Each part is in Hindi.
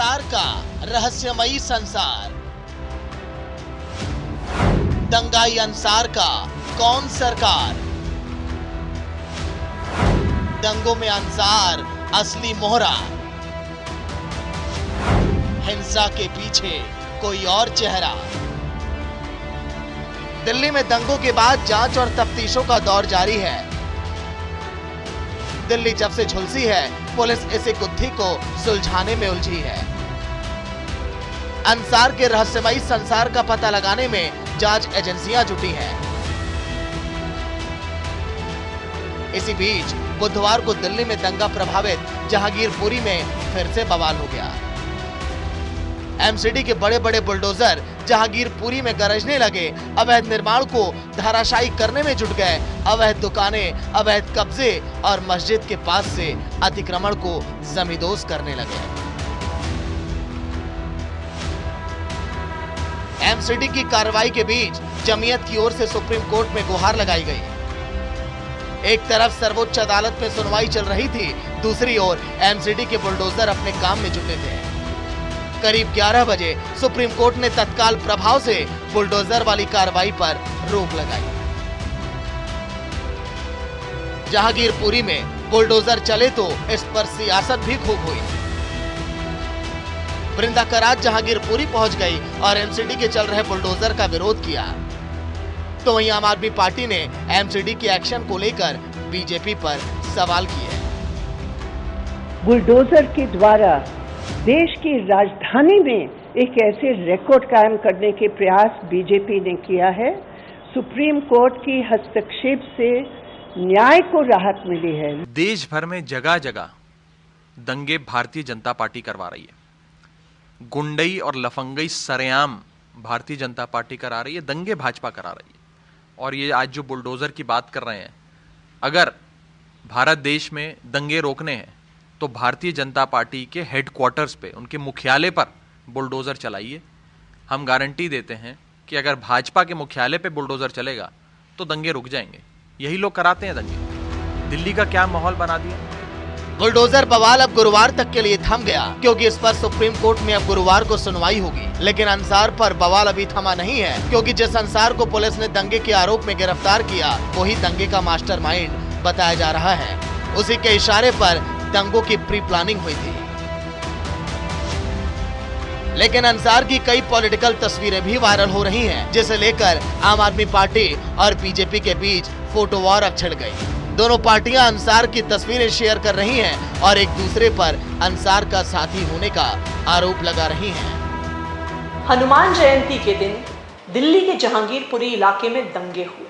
अंसार का रहस्यमयी संसार। दंगाई अंसार का कौन सरकार? दंगों में अंसार असली मोहरा। हिंसा के पीछे कोई और चेहरा। दिल्ली में दंगों के बाद जांच और तफ्तीशों का दौर जारी है। दिल्ली जब से झुलसी है, पुलिस इसी गुत्थी को सुलझाने में उलझी है। अंसार के रहस्यमयी संसार का पता लगाने में जांच एजेंसियां जुटी हैं। इसी बीच बुधवार को दिल्ली में दंगा प्रभावित जहांगीरपुरी में फिर से बवाल हो गया। एमसीडी के बड़े बड़े बुलडोजर जहांगीरपुरी में गरजने लगे, अवैध निर्माण को धराशायी करने में जुट गए। अवैध दुकानें, अवैध कब्जे और मस्जिद के पास से अतिक्रमण को जमींदोज करने लगे। एमसीडी की कार्रवाई के बीच जमीयत की ओर से सुप्रीम कोर्ट में गुहार लगाई गई। एक तरफ सर्वोच्च अदालत में सुनवाई चल रही थी, दूसरी ओर एमसीडी के बुलडोजर अपने काम में जुटे थे। करीब 11 बजे सुप्रीम कोर्ट ने तत्काल प्रभाव से बुलडोजर वाली कार्रवाई पर रोक लगाई। जहांगीरपुरी में बुलडोजर चले तो इस पर सियासत भी खूब हुई। वृंदा करात जहांगीरपुरी पहुंच गई और एमसीडी के चल रहे बुलडोजर का विरोध किया। तो वहीं आम आदमी पार्टी ने एमसीडी के एक्शन को लेकर बीजेपी पर सवाल किए। बुलडोजर के द्वारा देश की राजधानी में एक ऐसे रिकॉर्ड कायम करने के प्रयास बीजेपी ने किया है। सुप्रीम कोर्ट की हस्तक्षेप से न्याय को राहत मिली है। देश भर में जगह जगह दंगे भारतीय जनता पार्टी करवा रही है। गुंडई और लफंगई सरेआम भारतीय जनता पार्टी करा रही है, दंगे भाजपा करा रही है। और ये आज जो बुलडोजर की बात कर रहे हैं, अगर भारत देश में दंगे रोकने हैं तो भारतीय जनता पार्टी के हेडक्वार्टर्स पे, उनके मुख्यालय पर बुलडोजर चलाइए। हम गारंटी देते हैं कि अगर भाजपा के मुख्यालय पे बुलडोजर चलेगा तो दंगे रुक जाएंगे। यही लोग कराते हैं दंगे। दिल्ली का क्या माहौल बना दिया। बुलडोजर बवाल अब गुरुवार तक के लिए थम गया, क्योंकि इस पर सुप्रीम कोर्ट में अब गुरुवार को सुनवाई होगी। लेकिन अंसार पर बवाल अभी थमा नहीं है, क्योंकि जिस अंसार को पुलिस ने दंगे के आरोप में गिरफ्तार किया, वही दंगे का मास्टरमाइंड बताया जा रहा है। उसी के इशारे पर दंगों की प्री प्लानिंग हुई थी। लेकिन अंसार की कई पॉलिटिकल तस्वीरें भी वायरल हो रही हैं, जिसे लेकर आम आदमी पार्टी और बीजेपी के बीच फोटो वॉर अब छिड़ गई। दोनों पार्टियां अंसार की तस्वीरें शेयर कर रही हैं और एक दूसरे पर अंसार का साथी होने का आरोप लगा रही हैं। हनुमान जयंती के दिन दिल्ली के जहांगीरपुरी इलाके में दंगे हुए।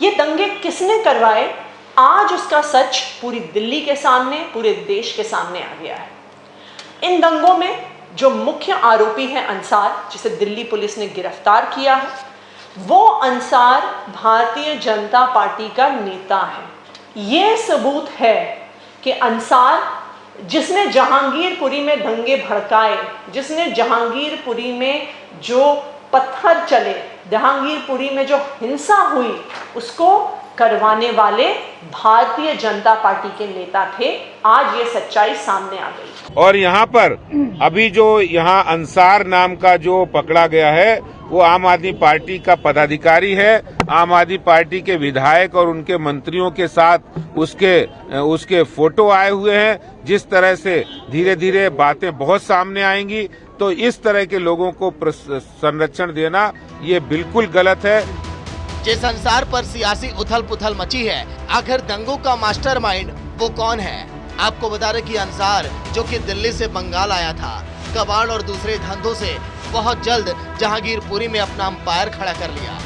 ये दंगे किसने करवाए, आज उसका सच पूरी दिल्ली के सामने, पूरे देश के सामने आ गया है। इन दंगों में जो मुख्य आरोपी है अंसार, जिसे दिल्ली पुलिस ने गिरफ्तार किया है, वो अंसार भारतीय जनता पार्टी का नेता है। ये सबूत है कि अंसार, जिसने जहांगीरपुरी में दंगे भड़काए, जिसने जहांगीरपुरी में जो पत्थर चले, जहांगीरपुरी में जो हिंसा हुई, उसको करवाने वाले भारतीय जनता पार्टी के नेता थे। आज ये सच्चाई सामने आ गई। और यहाँ पर अभी जो यहाँ अंसार नाम का जो पकड़ा गया है, वो आम आदमी पार्टी का पदाधिकारी है। आम आदमी पार्टी के विधायक और उनके मंत्रियों के साथ उसके फोटो आए हुए हैं। जिस तरह से धीरे धीरे बातें बहुत सामने आएंगी, तो इस तरह के लोगों को संरक्षण देना ये बिल्कुल गलत है। जिस अंसार पर सियासी उथल पुथल मची है, आखिर दंगों का मास्टरमाइंड वो कौन है? आपको बता रहे कि अंसार, जो कि दिल्ली से बंगाल आया था, कबाड़ और दूसरे धंधों से बहुत जल्द जहांगीरपुरी में अपना अंपायर खड़ा कर लिया।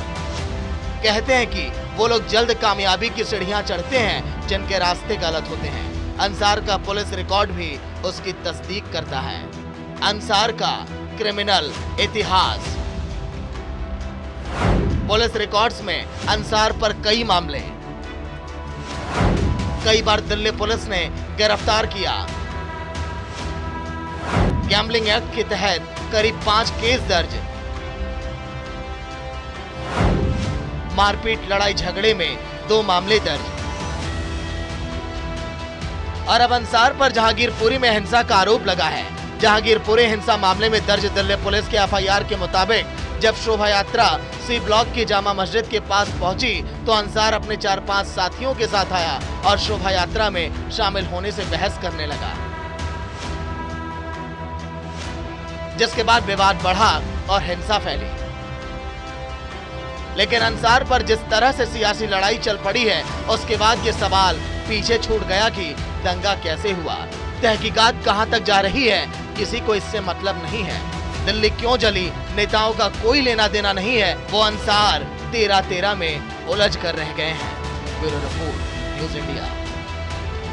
कहते हैं कि वो लोग जल्द कामयाबी की सीढ़ियां चढ़ते हैं जिनके रास्ते गलत होते हैं। अंसार का पुलिस रिकॉर्ड भी उसकी तस्दीक करता है। अंसार का क्रिमिनल इतिहास। पुलिस रिकॉर्ड्स में अंसार पर कई मामले, कई बार दिल्ली पुलिस ने गिरफ्तार किया। गैम्बलिंग एक्ट के तहत करीब 5 केस दर्ज। मारपीट लड़ाई झगड़े में 2 मामले दर्ज। और अब अंसार पर जहांगीरपुरी में हिंसा का आरोप लगा है। जहांगीरपुरी हिंसा मामले में दर्ज दिल्ली पुलिस के एफआईआर के मुताबिक जब शोभा यात्रा सी ब्लॉक की जामा मस्जिद के पास पहुंची तो अंसार अपने 4-5 साथियों के साथ आया और शोभा यात्रा में शामिल होने से बहस करने लगा, जिसके बाद विवाद बढ़ा और हिंसा फैली। लेकिन अंसार पर जिस तरह से सियासी लड़ाई चल पड़ी है, उसके बाद ये सवाल पीछे छूट गया कि दंगा कैसे हुआ। तहकीकात कहां तक जा रही है, किसी को इससे मतलब नहीं है। दिल्ली क्यों जली, नेताओं का कोई लेना देना नहीं है। वो अंसार 13-13 में उलझ कर रह गए हैं। Bureau report, news India.